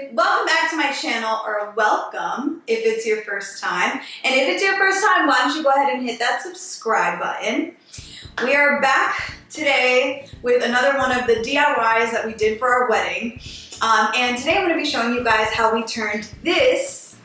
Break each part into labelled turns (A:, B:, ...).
A: YouTube. Welcome back to my channel, or welcome if it's your first time. And if it's your first time, why don't you go ahead and hit that subscribe button. We are back today with another one of the DIYs that we did for our wedding. And today I'm going to be showing you guys how we turned this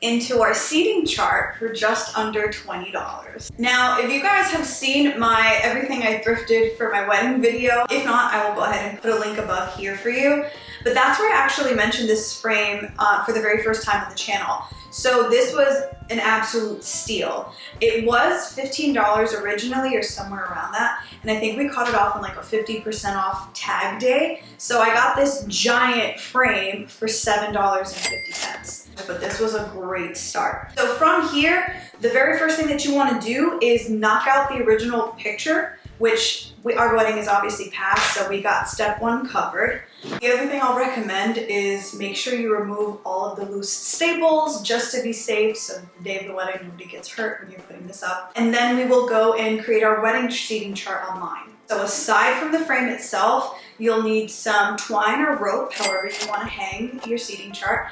A: into our seating chart for just under $20. Now, if you guys have seen my everything I thrifted for my wedding video, if not, I will go ahead and put a link above here for you. But that's where I actually mentioned this frame for the very first time on the channel. So this was an absolute steal. It was $15 originally, or somewhere around that, and I think we caught it off on like a 50% off tag day. So I got this giant frame for $7.50. But this was a great start. So from here, the very first thing that you want to do is knock out the original picture, which our wedding is obviously past, so we got step one covered. The other thing I'll recommend is make sure you remove all of the loose staples just to be safe, so the day of the wedding nobody gets hurt when you're putting this up. And then we will go and create our wedding seating chart online. So aside from the frame itself, you'll need some twine or rope, however you want to hang your seating chart,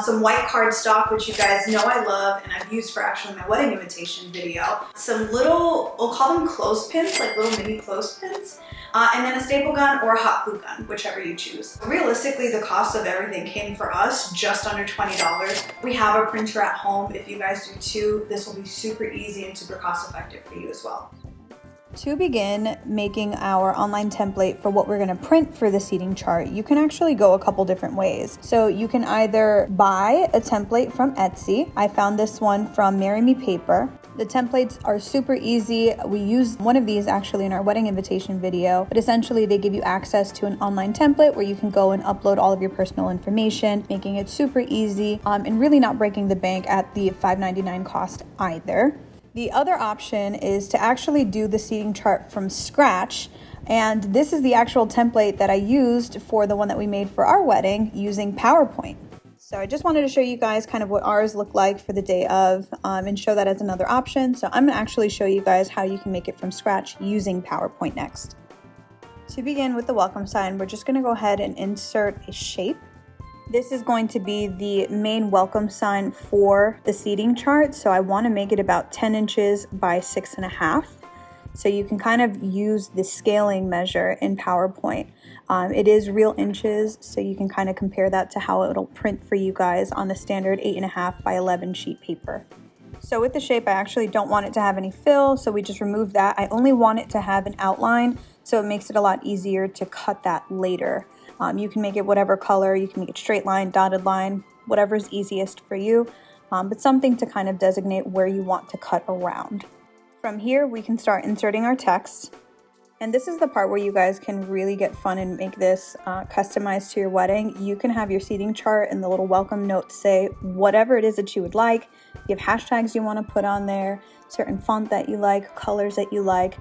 A: some white cardstock, which you guys know I love and I've used for actually my wedding invitation video, some little, we'll call them clothespins, like little mini clothespins, and then a staple gun or a hot glue gun, whichever you choose. Realistically, the cost of everything came for us just under $20. We have a printer at home. If you guys do too, this will be super easy and super cost effective for you as well.
B: To begin making our online template for what we're going to print for the seating chart, you can actually go a couple different ways. So you can either buy a template from Etsy. I found this one from Marry Me Paper. The templates are super easy. We used one of these actually in our wedding invitation video, but essentially they give you access to an online template where you can go and upload all of your personal information, making it super easy and really not breaking the bank at the $5.99 cost either. The other option is to actually do the seating chart from scratch. And this is the actual template that I used for the one that we made for our wedding using PowerPoint. So I just wanted to show you guys kind of what ours look like for the day of and show that as another option. So I'm gonna actually show you guys how you can make it from scratch using PowerPoint next. To begin with the welcome sign, we're just gonna go ahead and insert a shape. This is going to be the main welcome sign for the seating chart. So I want to make it about 10 inches by 6.5. So you can kind of use the scaling measure in PowerPoint. It is real inches, so you can kind of compare that to how it'll print for you guys on the standard 8.5 by 11 sheet paper. So with the shape, I actually don't want it to have any fill, so we just remove that. I only want it to have an outline, so it makes it a lot easier to cut that later. You can make it whatever color, you can make it straight line, dotted line, whatever's easiest for you, but something to kind of designate where you want to cut around. From here, we can start inserting our text. And this is the part where you guys can really get fun and make this customized to your wedding. You can have your seating chart and the little welcome notes say whatever it is that you would like. You have hashtags you want to put on there, certain font that you like, colors that you like.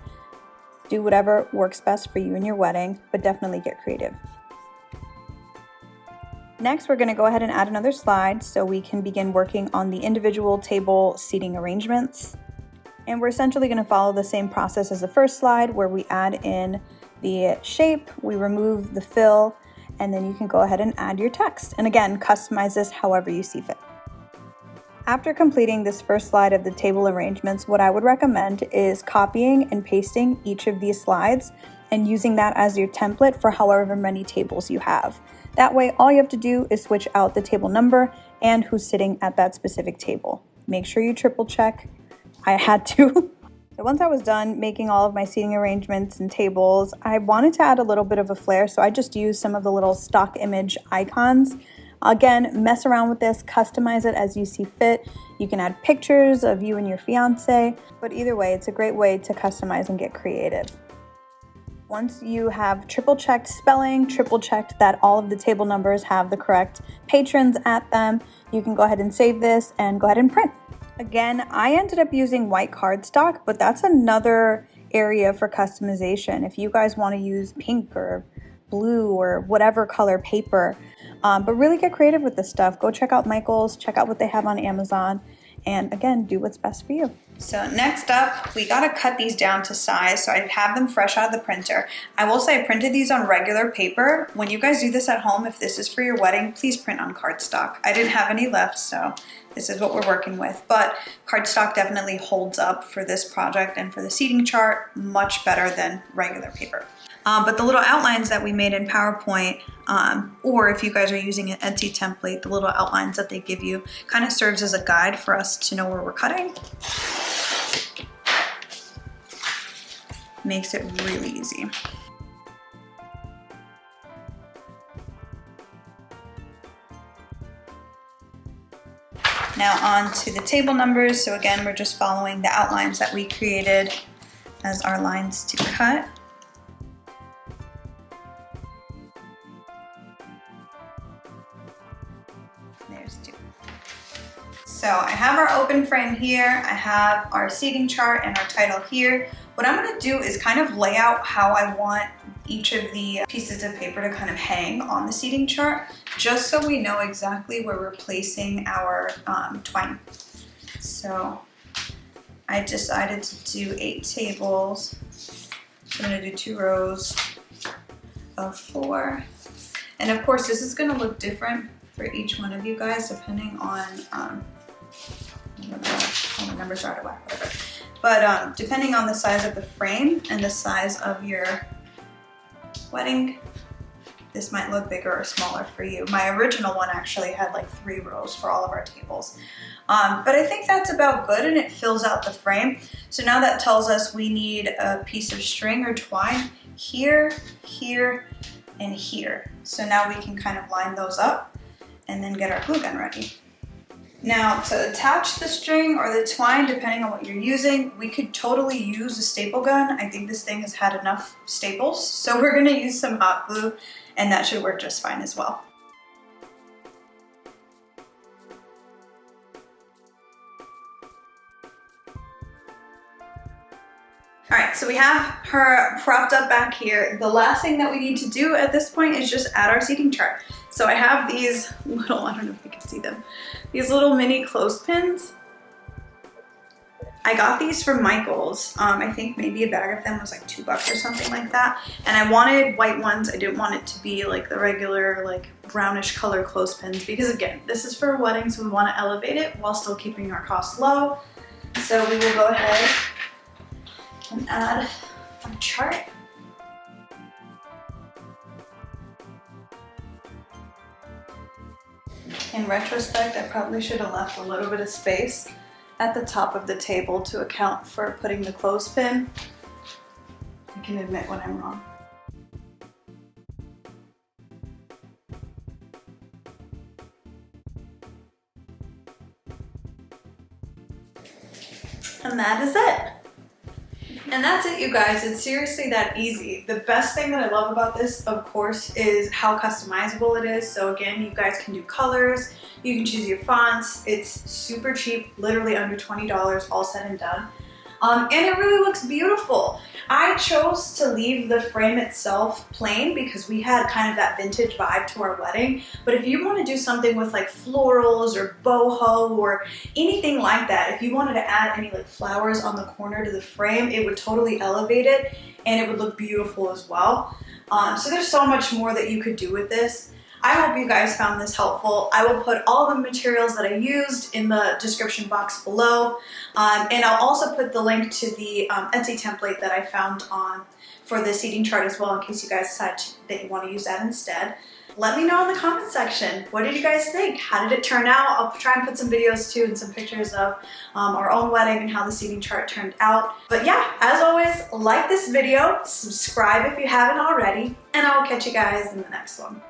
B: Do whatever works best for you in your wedding, but definitely get creative. Next, we're going to go ahead and add another slide so we can begin working on the individual table seating arrangements. And we're essentially going to follow the same process as the first slide where we add in the shape, we remove the fill, and then you can go ahead and add your text. And again, customize this however you see fit. After completing this first slide of the table arrangements, what I would recommend is copying and pasting each of these slides and using that as your template for however many tables you have. That way, all you have to do is switch out the table number and who's sitting at that specific table. Make sure you triple check. I had to. So once I was done making all of my seating arrangements and tables, I wanted to add a little bit of a flair, so I just used some of the little stock image icons. Again, mess around with this, customize it as you see fit. You can add pictures of you and your fiance, but either way, it's a great way to customize and get creative. Once you have triple checked spelling, triple checked that all of the table numbers have the correct patrons at them, you can go ahead and save this and go ahead and print. Again, I ended up using white cardstock, but that's another area for customization. If you guys want to use pink or blue or whatever color paper, but really get creative with this stuff. Go check out Michael's, check out what they have on Amazon, and again, do what's best for you. So next up, we gotta cut these down to size. So I have them fresh out of the printer. I will say I printed these on regular paper. When you guys do this at home, if this is for your wedding, please print on cardstock. I didn't have any left, so this is what we're working with. But cardstock definitely holds up for this project and for the seating chart much better than regular paper. But the little outlines that we made in PowerPoint, or if you guys are using an Etsy template, the little outlines that they give you kind of serves as a guide for us to know where we're cutting. Makes it really easy. Now on to the table numbers. So again, we're just following the outlines that we created as our lines to cut. There's 2. So I have our open frame here, I have our seating chart and our title here. What I'm gonna do is kind of lay out how I want each of the pieces of paper to kind of hang on the seating chart, just so we know exactly where we're placing our twine. So I decided to do 8 tables. I'm gonna do 2 rows of 4. And of course, this is gonna look different for each one of you guys, depending on, all the numbers are out of whack, whatever. But depending on the size of the frame and the size of your wedding, this might look bigger or smaller for you. My original one actually had like 3 rows for all of our tables. But I think that's about good, and it fills out the frame. So now that tells us we need a piece of string or twine here, here, and here. So now we can kind of line those up and then get our glue gun ready. Now, to attach the string or the twine, depending on what you're using, we could totally use a staple gun. I think this thing has had enough staples, so we're gonna use some hot glue, and that should work just fine as well. All right, so we have her propped up back here. The last thing that we need to do at this point is just add our seating chart. So I have these little, I don't know if you can see them, these little mini clothespins. I got these from Michael's. I think maybe a bag of them was like $2 or something like that. And I wanted white ones. I didn't want it to be like the regular like brownish color clothespins, because again, this is for a wedding, so we want to elevate it while still keeping our costs low. So we will go ahead and add our chart. In retrospect, I probably should have left a little bit of space at the top of the table to account for putting the clothespin. I can admit when I'm wrong. And that is it. And that's it, you guys. It's seriously that easy. The best thing that I love about this, of course, is how customizable it is. So again, you guys can do colors, you can choose your fonts. It's super cheap, literally under $20, all said and done. And it really looks beautiful. I chose to leave the frame itself plain because we had kind of that vintage vibe to our wedding. But if you want to do something with like florals or boho or anything like that, if you wanted to add any like flowers on the corner to the frame, it would totally elevate it and it would look beautiful as well. So there's so much more that you could do with this. I hope you guys found this helpful. I will put all the materials that I used in the description box below. And I'll also put the link to the Etsy template that I found for the seating chart as well, in case you guys decide that you want to use that instead. Let me know in the comment section. What did you guys think? How did it turn out? I'll try and put some videos too and some pictures of our own wedding and how the seating chart turned out. But yeah, as always, like this video, subscribe if you haven't already, and I will catch you guys in the next one.